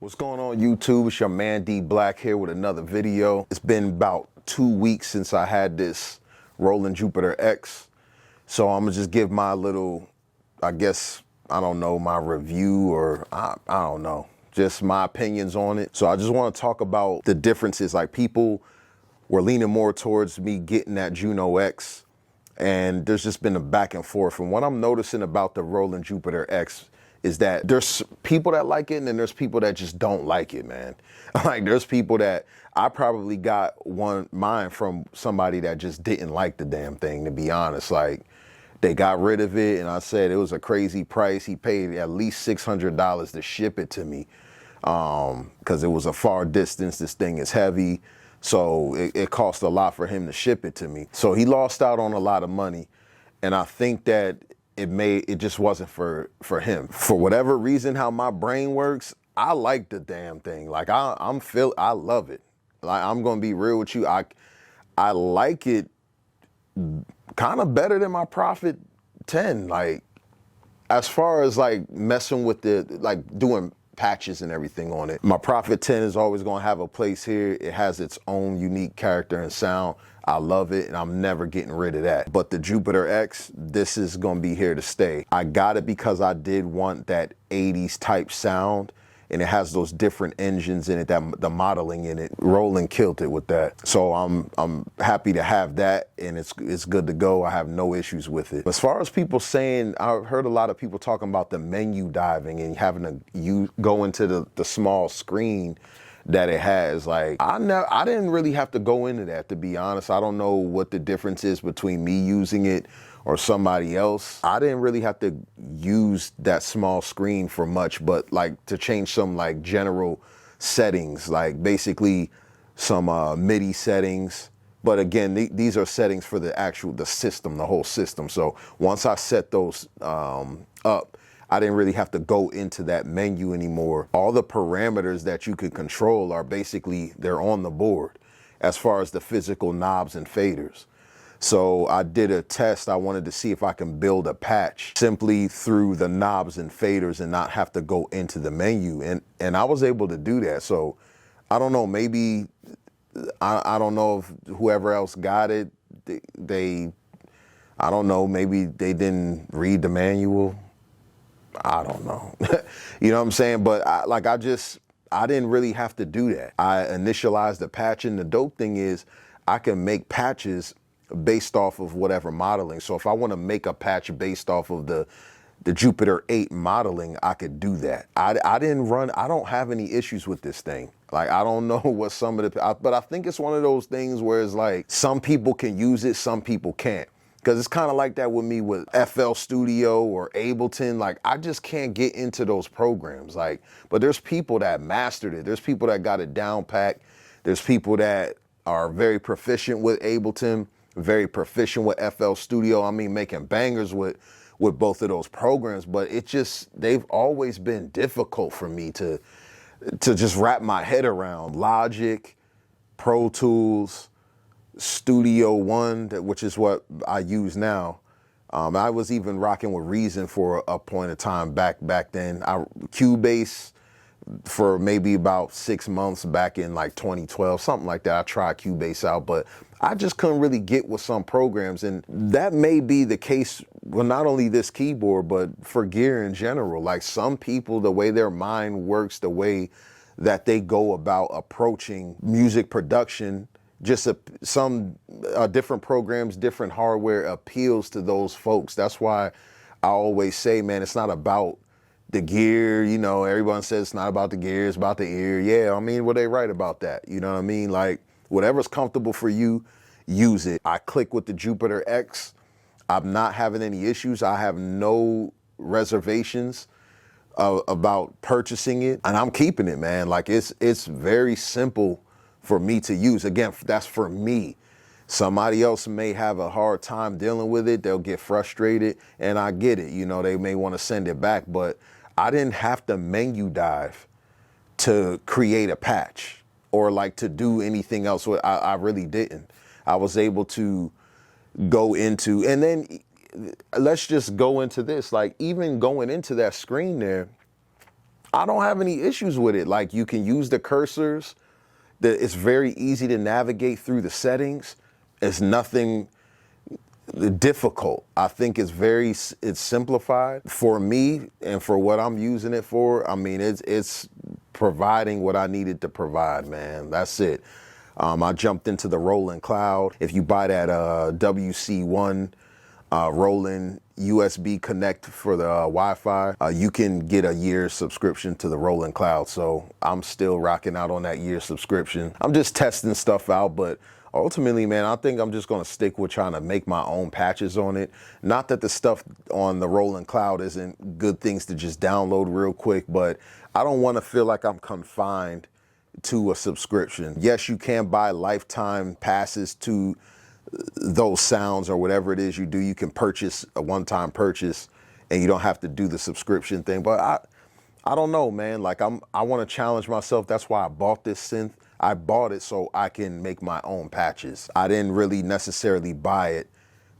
What's going on YouTube? It's your man D Black here with another video. It's been about 2 weeks since I had this Roland Jupiter-X. So I'm gonna just give my little, I guess, I don't know, my review or I don't know, just my opinions on it. So I just wanna talk about the differences. Like, people were leaning more towards me getting that Juno X, and there's just been a back and forth. And what I'm noticing about the Roland Jupiter-X is that there's people that like it and then there's people that just don't like it, man. Like, there's people that I probably got mine from somebody that just didn't like the damn thing, to be honest. Like, they got rid of it and I said it was a crazy price. He paid at least $600 to ship it to me because it was a far distance. This thing is heavy. So it cost a lot for him to ship it to me. So he lost out on a lot of money. And I think that it just wasn't for him. For whatever reason, how my brain works, I like the damn thing. Like, I love it. Like, I'm gonna be real with you. I like it kind of better than my Prophet 10. Like, as far as like messing with like doing patches and everything on it, my Prophet 10 is always gonna have a place here. It has its own unique character and sound. I love it, and I'm never getting rid of that. But the Jupiter-X, this is gonna be here to stay. I got it because I did want that 80s type sound, and it has those different engines in it, that the modeling in it. Roland killed it with that. So I'm happy to have that, and it's good to go. I have no issues with it. As far as people saying, I've heard a lot of people talking about the menu diving and having to go into the small screen that it has. Like, I didn't really have to go into that, to be honest. I don't know what the difference is between me using it or somebody else. I didn't really have to use that small screen for much, but like to change some like general settings, like basically some MIDI settings. But again, these are settings for the system, the whole system. So once I set those up, I didn't really have to go into that menu anymore. All the parameters that you could control are basically, they're on the board as far as the physical knobs and faders. So I did a test. I wanted to see if I can build a patch simply through the knobs and faders and not have to go into the menu. And I was able to do that. So I don't know, maybe, I don't know if whoever else got it, I don't know, maybe they didn't read the manual. I don't know. You know what I'm saying? But I didn't really have to do that. I initialized the patch, and the dope thing is I can make patches based off of whatever modeling. So if I want to make a patch based off of the Jupiter 8 modeling, I could do that. I don't have any issues with this thing. Like, I don't know what some of but I think it's one of those things where it's like, some people can use it, some people can't. Because it's kind of like that with me with FL Studio or Ableton. Like, I just can't get into those programs. Like, but there's people that mastered it. There's people that got it down pat. There's people that are very proficient with Ableton, very proficient with FL Studio. I mean, making bangers with both of those programs. But they've always been difficult for me to just wrap my head around. Logic, Pro Tools, Studio One, which is what I use now. I was even rocking with Reason for a point of time back then. Cubase for maybe about 6 months back in like 2012, something like that. I tried Cubase out, but I just couldn't really get with some programs. And that may be the case, well, not only this keyboard, but for gear in general. Like, some people, the way their mind works, the way that they go about approaching music production, just some different programs, different hardware appeals to those folks. That's why I always say, man, it's not about the gear. You know, everyone says it's not about the gear, it's about the ear. Yeah, I mean, well, they right about that. You know what I mean? Like, whatever's comfortable for you, use it. I click with the Jupiter-X. I'm not having any issues. I have no reservations about purchasing it, and I'm keeping it, man. Like, it's very simple for me to use. Again, that's for me. Somebody else may have a hard time dealing with it. They'll get frustrated, and I get it. You know, they may want to send it back, but I didn't have to menu dive to create a patch or like to do anything else. I really didn't. I was able to go into, and then let's just go into this. Like, even going into that screen there, I don't have any issues with it. Like, you can use the cursors. It's very easy to navigate through the settings. It's nothing difficult. I think it's simplified for me and for what I'm using it for. I mean, it's providing what I needed to provide, man. That's it. I jumped into the Roland Cloud. If you buy that WC1 Roland USB Connect for the Wi-Fi, you can get a year's subscription to the Roland Cloud. So I'm still rocking out on that year subscription. I'm just testing stuff out, but ultimately, man, I think I'm just going to stick with trying to make my own patches on it. Not that the stuff on the Roland Cloud isn't good things to just download real quick, but I don't want to feel like I'm confined to a subscription. Yes, you can buy lifetime passes to those sounds or whatever it is you do. You can purchase a one-time purchase and you don't have to do the subscription thing. But I don't know, man. Like, I want to challenge myself. That's why I bought this synth. I bought it so I can make my own patches. I didn't really necessarily buy it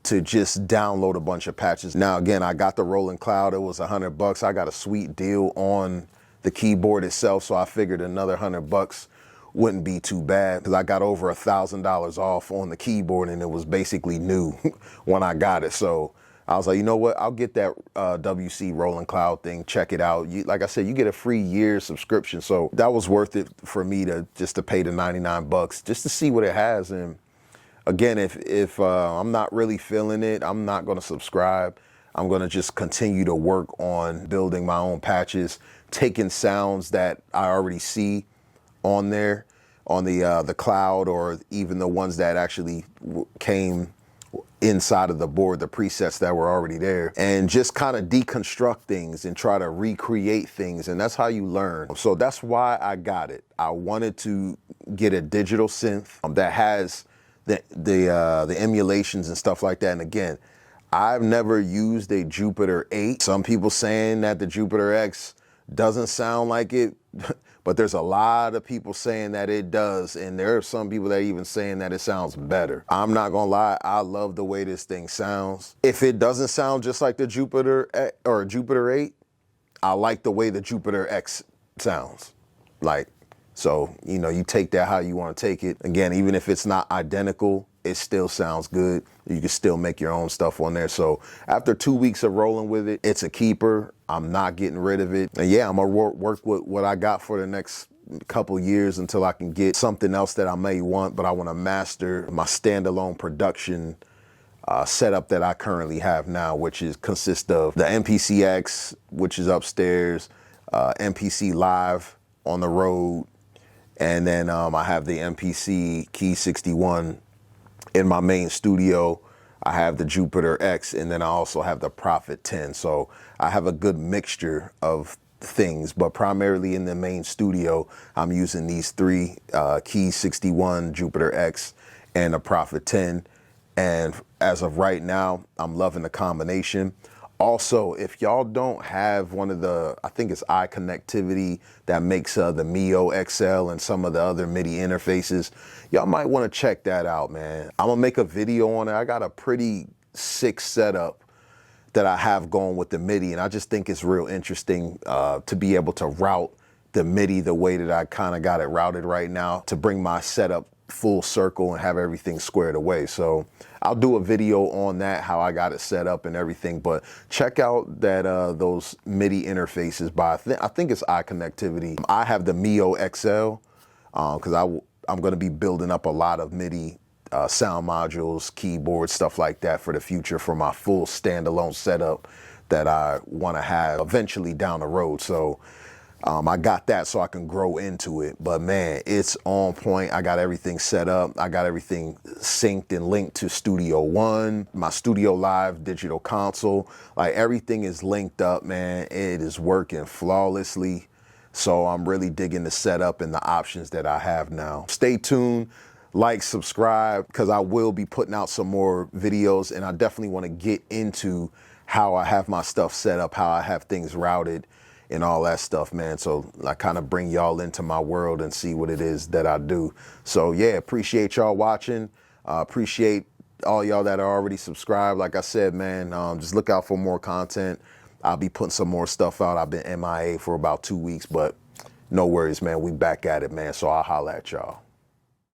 to just download a bunch of patches. Now, again, I got the Roland Cloud. It was $100. I got a sweet deal on the keyboard itself, so I figured another $100 wouldn't be too bad, because I got over $1,000 off on the keyboard, and it was basically new when I got it. So I was like, you know what? I'll get that WC Roland Cloud thing. Check it out. Like I said, you get a free year subscription, so that was worth it for me to pay the $99 just to see what it has. And again, if I'm not really feeling it, I'm not going to subscribe. I'm going to just continue to work on building my own patches, taking sounds that I already see on there, on the cloud, or even the ones that actually came inside of the board, the presets that were already there, and just kind of deconstruct things and try to recreate things. And that's how you learn. So that's why I got it. I wanted to get a digital synth that has the emulations and stuff like that. And again, I've never used a Jupiter-8. Some people saying that the Jupiter-X doesn't sound like it, but there's a lot of people saying that it does, and there are some people that are even saying that it sounds better. I'm not gonna lie, I love the way this thing sounds. If it doesn't sound just like the Jupiter or Jupiter-8, I like the way the Jupiter-X sounds. Like, so, you know, you take that how you want to take it. Again, even if it's not identical, it still sounds good. You can still make your own stuff on there. So after 2 weeks of rolling with it, it's a keeper. I'm not getting rid of it. And yeah, I'm gonna work with what I got for the next couple years until I can get something else that I may want, but I want to master my standalone production setup that I currently have now, which consists of the MPC-X, which is upstairs, MPC Live on the road, and then I have the MPC Key 61 in my main studio. I have the Jupiter-X, and then I also have the Prophet 10. So I have a good mixture of things, but primarily in the main studio, I'm using these three, Key 61, Jupiter-X, and the Prophet 10. And as of right now, I'm loving the combination. Also, if y'all don't have one of the, I think it's iConnectivity that makes the Mio XL and some of the other MIDI interfaces, y'all might want to check that out, man. I'm gonna make a video on it. I got a pretty sick setup that I have going with the MIDI, and I just think it's real interesting to be able to route the MIDI the way that I kind of got it routed right now, to bring my setup full circle and have everything squared away. So I'll do a video on that, how I got it set up and everything. But check out that those MIDI interfaces by I think it's iConnectivity. I have the Mio XL because I'm going to be building up a lot of MIDI sound modules, keyboards, stuff like that for the future, for my full standalone setup that I want to have eventually down the road. So I got that so I can grow into it. But man, it's on point. I got everything set up. I got everything synced and linked to Studio One, my Studio Live digital console. Like, everything is linked up, man. It is working flawlessly. So I'm really digging the setup and the options that I have now. Stay tuned, like, subscribe, because I will be putting out some more videos, and I definitely want to get into how I have my stuff set up, how I have things routed, and all that stuff, man. So I kind of bring y'all into my world and see what it is that I do. So yeah, appreciate y'all watching. Appreciate all y'all that are already subscribed. Like I said, man, just look out for more content. I'll be putting some more stuff out. I've been MIA for about 2 weeks, but no worries, man. We back at it, man. So I'll holla at y'all.